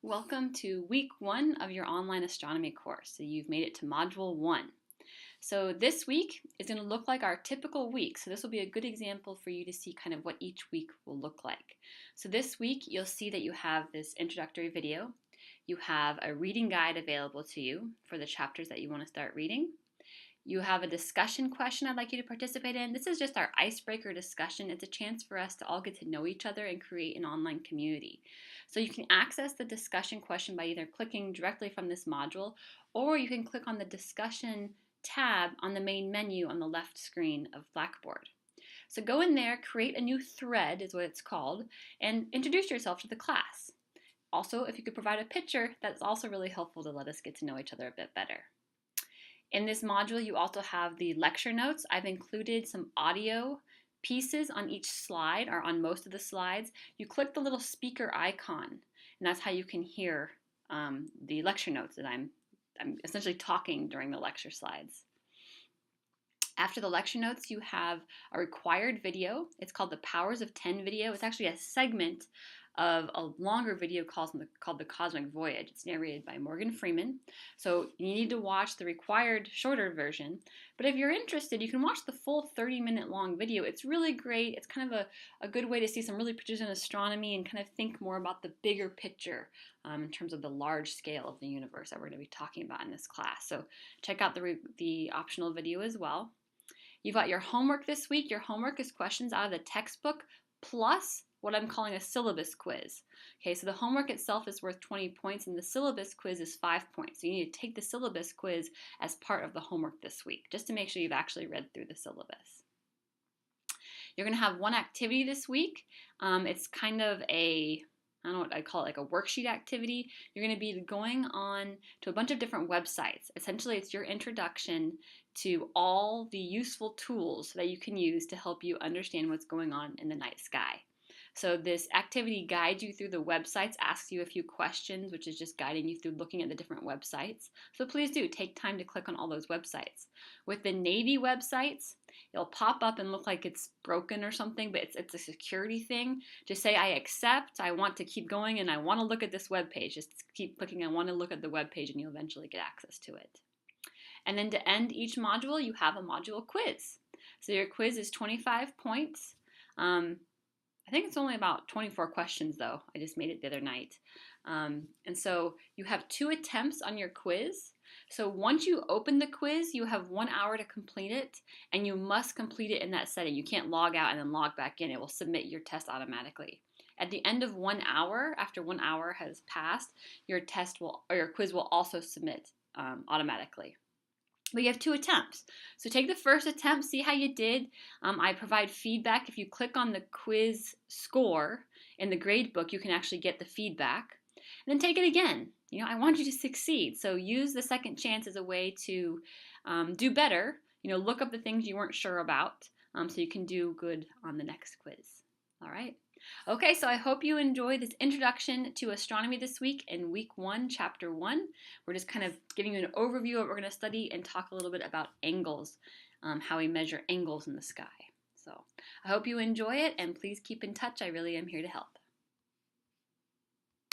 Welcome to week 1 of your online astronomy course. So you've made it to module 1. So this week is going to look like our typical week. So this will be a good example for you to see kind of what each week will look like. So this week you'll see that you have this introductory video. You have a reading guide available to you for the chapters that you want to start reading. You have a discussion question I'd like you to participate in. This is just our icebreaker discussion. It's a chance for us to all get to know each other and create an online community. So you can access the discussion question by either clicking directly from this module, or you can click on the discussion tab on the main menu on the left screen of Blackboard. So go in there, create a new thread is what it's called, and introduce yourself to the class. Also, if you could provide a picture, that's also really helpful to let us get to know each other a bit better. In this module, you also have the lecture notes. I've included some audio pieces on each slide, or on most of the slides. You click the little speaker icon, and that's how you can hear the lecture notes that I'm essentially talking during the lecture slides. After the lecture notes, you have a required video. It's called the Powers of 10 video. It's actually a segment of a longer video called The Cosmic Voyage. It's narrated by Morgan Freeman. So you need to watch the required shorter version. But if you're interested, you can watch the full 30-minute long video. It's really great. It's kind of a good way to see some really pictures in astronomy and kind of think more about the bigger picture in terms of the large scale of the universe that we're going to be talking about in this class. So check out the optional video as well. You've got your homework this week. Your homework is questions out of the textbook plus what I'm calling a syllabus quiz. Okay, so the homework itself is worth 20 points and the syllabus quiz is 5 points. So you need to take the syllabus quiz as part of the homework this week, just to make sure you've actually read through the syllabus. You're going to have one activity this week. It's kind of I don't know what I'd call it, like a worksheet activity. You're going to be going on to a bunch of different websites. Essentially, it's your introduction to all the useful tools that you can use to help you understand what's going on in the night sky. So this activity guides you through the websites, asks you a few questions, which is just guiding you through looking at the different websites. So please do take time to click on all those websites. With the Navy websites, it'll pop up and look like it's broken or something, but it's a security thing. Just say, I accept, I want to keep going, and I want to look at this web page. Just keep clicking, I want to look at the web page, and you'll eventually get access to it. And then to end each module, you have a module quiz. So your quiz is 25 points. I think it's only about 24 questions though. I just made it the other night. And so you have 2 attempts on your quiz. So once you open the quiz, you have 1 hour to complete it, and you must complete it in that setting. You can't log out and then log back in. It will submit your test automatically. At the end of 1 hour, after 1 hour has passed, your quiz will also submit automatically. But you have 2 attempts. So take the first attempt, see how you did. I provide feedback. If you click on the quiz score in the grade book, you can actually get the feedback. And then take it again. I want you to succeed. So use the second chance as a way to do better. Look up the things you weren't sure about so you can do good on the next quiz. All right. Okay, so I hope you enjoy this introduction to astronomy this week in week 1, chapter 1. We're just kind of giving you an overview of what we're going to study and talk a little bit about angles, how we measure angles in the sky. So I hope you enjoy it, and please keep in touch. I really am here to help.